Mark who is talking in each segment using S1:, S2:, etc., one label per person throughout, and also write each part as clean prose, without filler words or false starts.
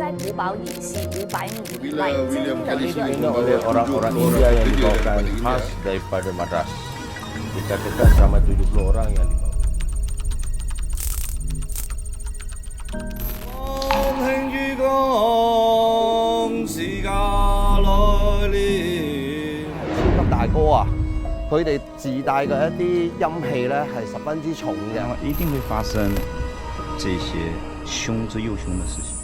S1: 在古堡以西500米以外建立了一个
S2: Ini oleh orang-orang India yang dibawakan khas daripada Madras. Dikatakan sama 70 orang yang dibawa.
S3: 超級大哥啊！佢哋自帶嘅一啲陰氣咧係十分之重嘅，
S4: 一定會發生這些凶之又凶的事情。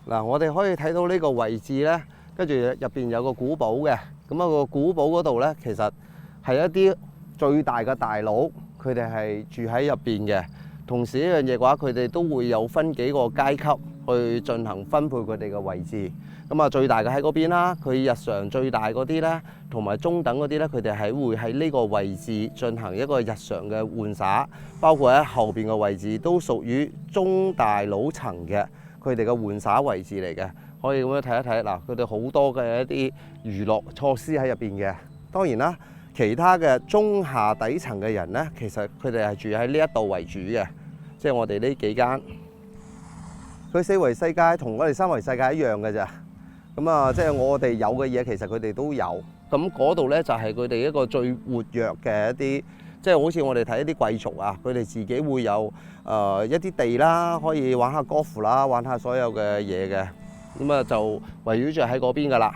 S3: 嗱，我哋可以睇到呢個位置咧，跟住入邊有個古堡嘅，咁啊個古堡嗰度咧，其實係一啲最大嘅大佬，佢哋係住喺入邊嘅。同時一樣嘢嘅話，佢哋都會有分幾個階級去進行分配佢哋嘅位置。咁啊，最大嘅喺嗰邊啦，佢日常最大嗰啲咧，同埋中等嗰啲咧，佢哋係會喺呢個位置進行一個日常嘅玩耍，包括喺後邊嘅位置都屬於中大佬層嘅佢哋嘅玩耍位置嚟嘅。可以咁樣睇一睇嗱，佢哋好多嘅一啲娛樂措施喺入邊嘅。當然啦，其他嘅中下底層嘅人咧，其實佢哋係住喺呢一度為主嘅。即係我哋呢幾間，佢四維世界同我哋三維世界一樣嘅咋。咁啊，即係我哋有嘅嘢，其實佢哋都有。咁嗰度咧就係佢哋一個最活躍嘅一啲，即係好似我哋睇一啲貴族啊，佢哋自己會有一啲地啦，可以玩下 golf 啦，玩下所有嘅嘢嘅。咁啊就圍繞住喺嗰邊噶啦。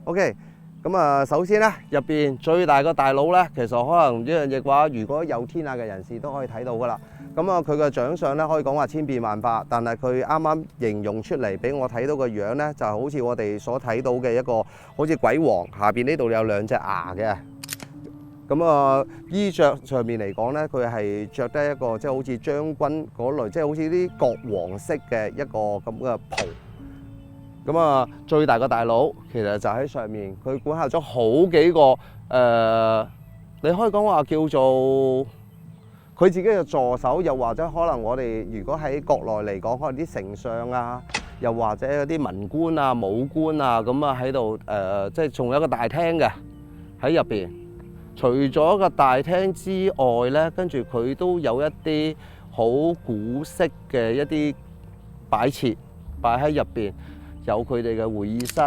S3: OK。咁啊，首先咧，入邊最大個大佬咧，其實可能一樣嘢嘅話，如果有天眼嘅人士都可以睇到噶啦。咁啊，佢嘅長相咧，可以講話千變萬化，但係佢啱啱形容出嚟俾我睇到個樣咧，就好似我哋所睇到嘅一個好似鬼王，下邊呢度有兩隻牙嘅。咁啊，衣着上面嚟講咧，佢係着得一個即係好似將軍嗰類，即係好似啲國王式嘅一個咁嘅袍。咁啊，最大個大佬其實就喺上面，佢管轄咗好幾個你可以講話叫做佢自己嘅助手，又或者可能我哋如果喺國內嚟講，可能啲丞相啊，又或者嗰啲文官啊、武官啊，咁啊喺度即係仲有一個大廳嘅喺入邊。除咗個大廳之外咧，跟住佢都有一啲好古式嘅一啲擺設擺喺入邊。有佢哋嘅會議室，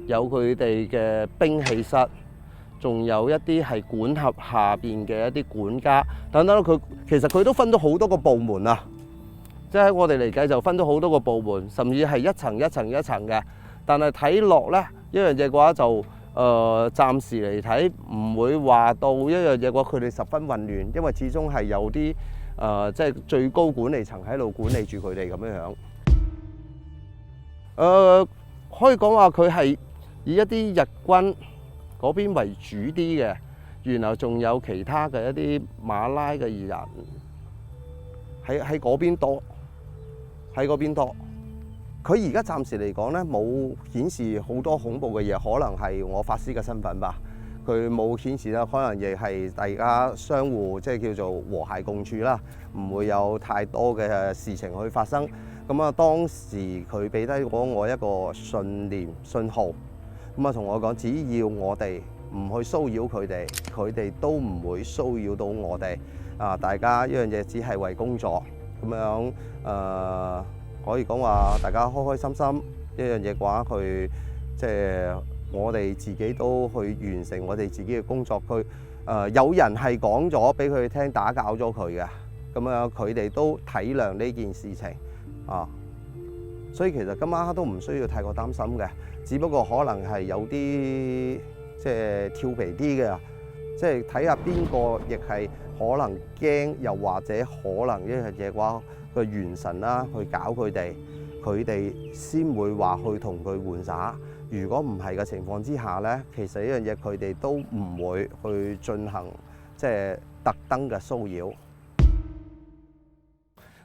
S3: 有佢哋嘅兵器室，仲有一啲係管轄下邊嘅一啲管家等等。佢其實佢都分咗好多個部門啊！即係喺我哋嚟計就分咗好多個部門，甚至係一層一層一層嘅。但係睇落咧，一樣嘢嘅話就暫時嚟睇唔會話到一樣嘢嘅話，佢哋十分混亂，因為始終係有啲即係最高管理層喺度管理住佢哋咁樣樣。可以講話佢係以一啲日軍嗰邊為主啲嘅，然後仲有其他嘅一啲馬拉嘅人喺嗰邊多，喺嗰邊多。佢而家暫時嚟講咧，冇顯示好多恐怖嘅嘢，可能係我法師嘅身份吧。佢冇顯示啦，可能亦係大家相互即係叫做和諧共處啦，唔會有太多嘅事情去發生。咁啊，當時佢俾低我一個信念信號，咁啊同我講，只要我哋唔去騷擾佢哋，佢哋都唔會騷擾到我哋。啊，大家一樣嘢只係為工作咁樣可以講話大家開開心心一樣嘢嘅話，佢即係我哋自己都去完成我哋自己嘅工作。佢有人係講咗俾佢聽打攪咗佢嘅，咁樣佢哋都體諒呢件事情。啊，所以其實今晚都唔需要太過擔心嘅，只不過可能係有啲即係調皮啲嘅，即係睇下邊個亦係可能驚，又或者可能一樣嘢嘅話，個元神啦去搞佢哋先會話去同佢玩耍。如果唔係嘅情況之下咧，其實呢樣嘢佢哋都唔會去進行即係特登嘅騷擾。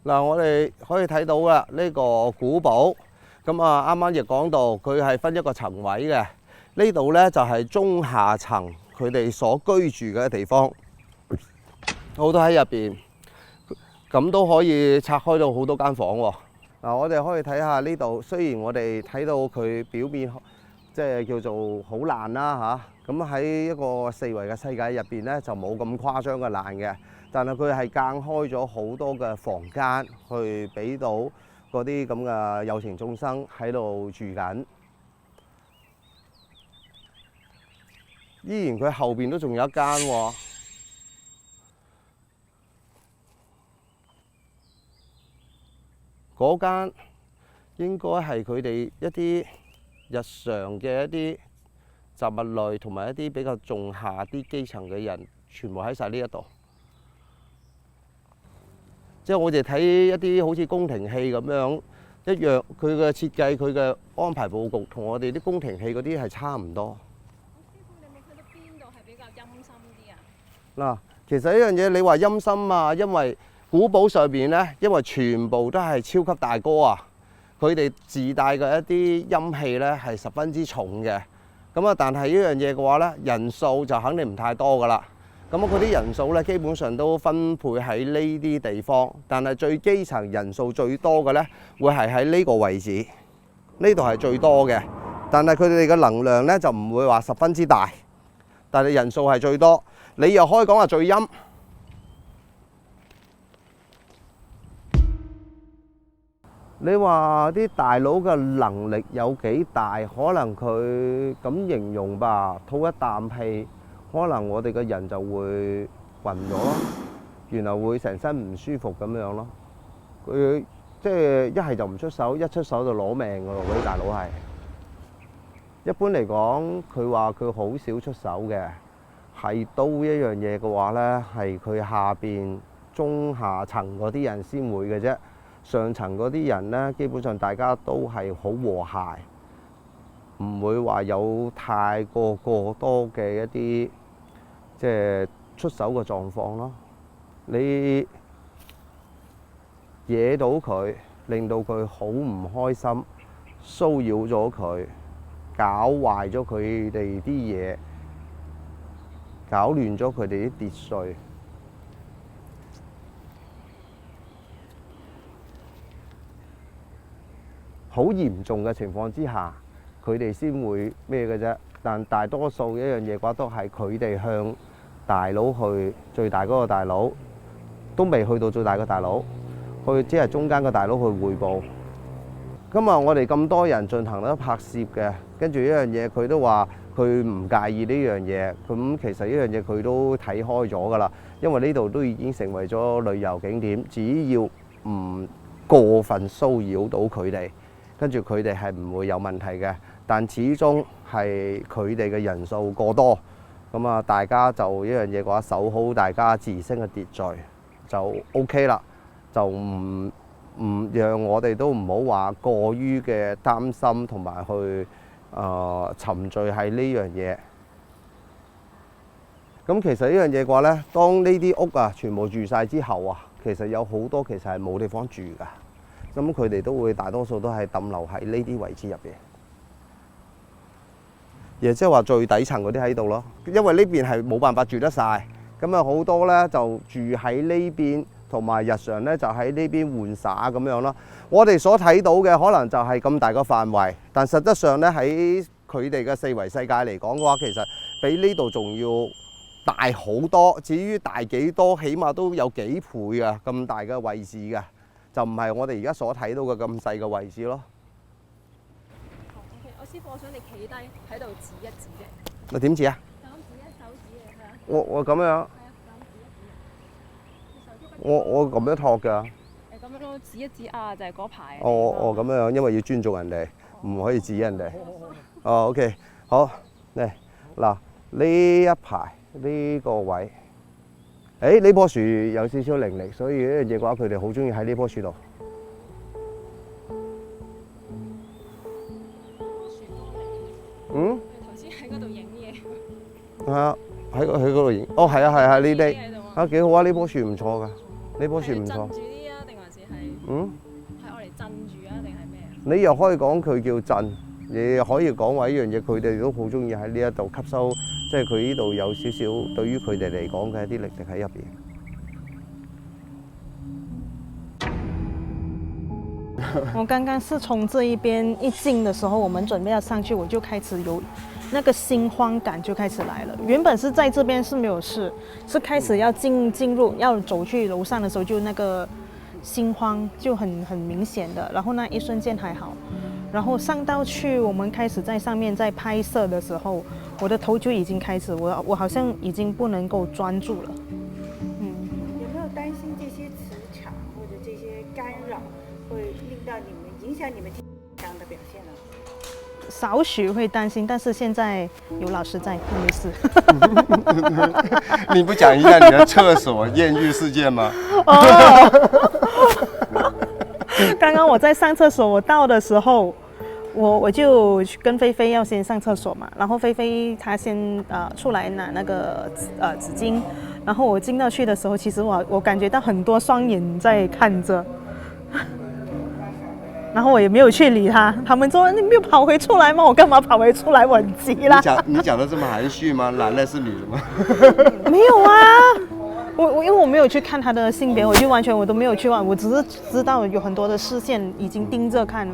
S3: 嗱，我哋可以睇到啦，呢個古堡咁啊，啱啱亦講到佢係分一個層位嘅。呢度咧就係中下層佢哋所居住嘅地方，好多喺入邊，咁都可以拆開到好多間房喎。嗱，我哋可以睇下呢度，雖然我哋睇到佢表面即係叫做好爛啦嚇。咁喺一個四維嘅世界入邊咧，就冇咁誇張嘅爛嘅，但係佢係間開咗好多嘅房間，去俾到嗰啲咁嘅有情眾生喺度住緊。依然佢後邊都仲有一間喎。嗰間應該係佢哋一啲日常嘅一啲雜物類，同埋一啲比較重下啲基層嘅人，全部喺晒呢一度。即係我哋睇一啲好似宮廷戲咁樣一樣，佢嘅設計、佢嘅安排佈局，同我哋啲宮廷戲嗰啲係差唔多。
S1: 師傅，你有冇睇到邊度係比較陰森啲啊？
S3: 嗱，其實呢樣嘢你話陰森啊，因為古堡上邊咧，因為全部都係超級大哥啊，佢哋自帶嘅一啲陰氣咧係十分之重嘅。咁啊，但係呢樣嘢嘅話咧，人數就肯定唔太多噶啦。咁啊，嗰啲人數咧基本上都分配喺呢啲地方，但係最基層人數最多嘅咧，會係喺呢個位置，呢度係最多嘅。但係佢哋嘅能量咧就唔會話十分之大，但係人數係最多。你又可以講話最陰。你話啲大佬嘅能力有幾大？可能佢咁形容吧，吐一啖氣，可能我哋嘅人就會暈咗咯，然後會成身唔舒服咁樣咯。佢即係一係就唔出手，一出手就攞命㗎咯。嗰啲大佬係一般嚟講，佢話佢好少出手嘅，係刀一樣嘢嘅話呢，係佢下邊中下層嗰啲人先會嘅啫。上層嗰啲人呢，基本上大家都係好和諧，唔會話有太過多嘅一啲即係出手嘅狀況咯。你惹到佢，令到佢好唔開心，騷擾咗佢，搞壞咗佢哋啲嘢，搞亂咗佢哋啲秩序。好嚴重嘅情況之下，佢哋先會咩嘅啫。但大多數一樣嘢嘅話，都係佢哋向大佬去最大嗰個大佬，都未去到最大嘅大佬，去只係中間嘅大佬去匯報。今日我哋咁多人進行咗拍攝嘅，跟住一樣嘢佢都話佢唔介意呢樣嘢。咁其實呢樣嘢佢都睇開咗㗎啦，因為呢度都已經成為咗旅遊景點，只要唔過分騷擾到佢哋。跟住佢哋係唔會有問題嘅，但始終係佢哋嘅人數過多，咁啊大家就一樣嘢嘅話，守好大家自身嘅秩序就 OK 啦，就唔讓我哋都唔好話過於嘅擔心同埋去沉醉喺呢樣嘢。咁其實呢樣嘢嘅話呢，當呢啲屋啊全部住晒之後啊，其實有好多其實係冇地方住㗎。咁佢哋都會大多數都係抌留喺呢啲位置入邊，亦即係話最底層嗰啲喺度咯。因為呢邊係冇辦法住得晒，咁啊好多咧就住喺呢邊，同埋日常咧就喺呢邊玩耍咁樣咯。我哋所睇到嘅可能就係咁大個範圍，但實質上咧喺佢哋嘅四維世界嚟講嘅話，其實比呢度仲要大好多。至於大幾多，起碼都有幾倍啊咁大嘅位置嘅。就唔係我哋而家所睇到嘅咁細嘅位置咯。
S1: OK， 我師傅，我想你企低喺度指一指嘅。
S3: 我點指啊？
S1: 就咁指一手指嘅，係啊。
S3: 我咁樣。係啊，
S1: 就咁指一指。
S3: 我咁樣托㗎。
S1: 咁樣咯，指一指啊，就係嗰排。
S3: 哦咁樣，因為要尊重人哋，唔可以指人哋。哦 OK， 好嚟嗱呢一排呢個位。呢棵樹有少少靈力，所以呢樣嘢嘅話，佢哋好中意喺呢棵樹度。嗯？
S1: 頭先喺嗰度影嘢。
S3: 係啊，喺嗰度影。哦，係啊，呢啲啊幾好啊！呢棵樹唔錯㗎，呢棵樹唔錯。
S1: 鎮住啲啊，定還是係？
S3: 嗯？
S1: 係我嚟鎮住啊，定係咩啊？
S3: 你又可以講佢叫鎮，你又可以講話呢樣嘢，佢哋都好中意喺呢一度吸收。即係佢呢度有少少對於佢哋嚟講嘅一啲力量喺入邊。
S5: 我刚刚是从这一边一进的时候，我们准备要上去，我就开始有那个心慌感就开始来了。原本是在这边是没有事，是开始要进入要走去楼上的时候，就那个心慌就很明显的。然后那一瞬间还好，然后上到去我们开始在上面在拍摄的时候，我的头就已经开始我好像已经不能够专注了。
S6: 有没有担心这些磁场或者这些干扰会令到你们影响你们这样的表现呢？
S5: 少许会担心，但是现在有老师在，没事。
S3: 你不讲一下你的厕所艳遇事件吗？
S5: 刚刚我在上厕所，我到的时候，我就跟菲菲要先上厕所嘛，然后菲菲她先出来拿那个纸巾，然后我进到去的时候，其实我感觉到很多双眼在看着。然后我也没有去理他，他们说你没有跑回出来吗？我干嘛跑回出来？我很急啦。
S3: 你讲的这么含蓄吗？男的是女的吗？
S5: 没有啊，因为我没有去看他的性别，我就完全我都没有去问，我只是知道有很多的视线已经盯着看了。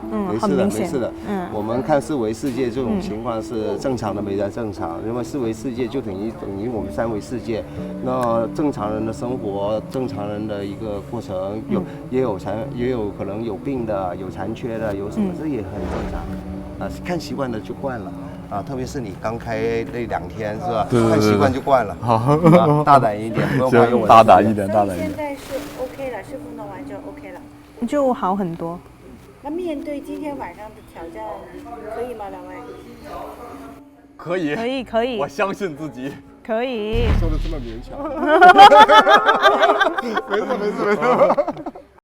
S3: 没事的，没事的。我们看四维世界这种情况是正常的，没在正常。因为四维世界就等于我们三维世界，那正常人的生活，正常人的一个过程，也有可能有病的，有残缺的，有什么这也很正常。看习惯了就惯了。特别是你刚开那2天是吧？
S7: 对，
S3: 看习惯就惯了。
S7: 好，
S3: 大胆一点，不用怕用我。
S7: 大胆一点。
S6: 现在是 OK 了，师傅弄完就 OK 了，
S5: 就好很多。
S6: 那面对今天晚上的挑战，可以吗，两位？
S5: 可以，
S7: 我相信自己。
S5: 可以。
S3: 说的这么勉强。没事。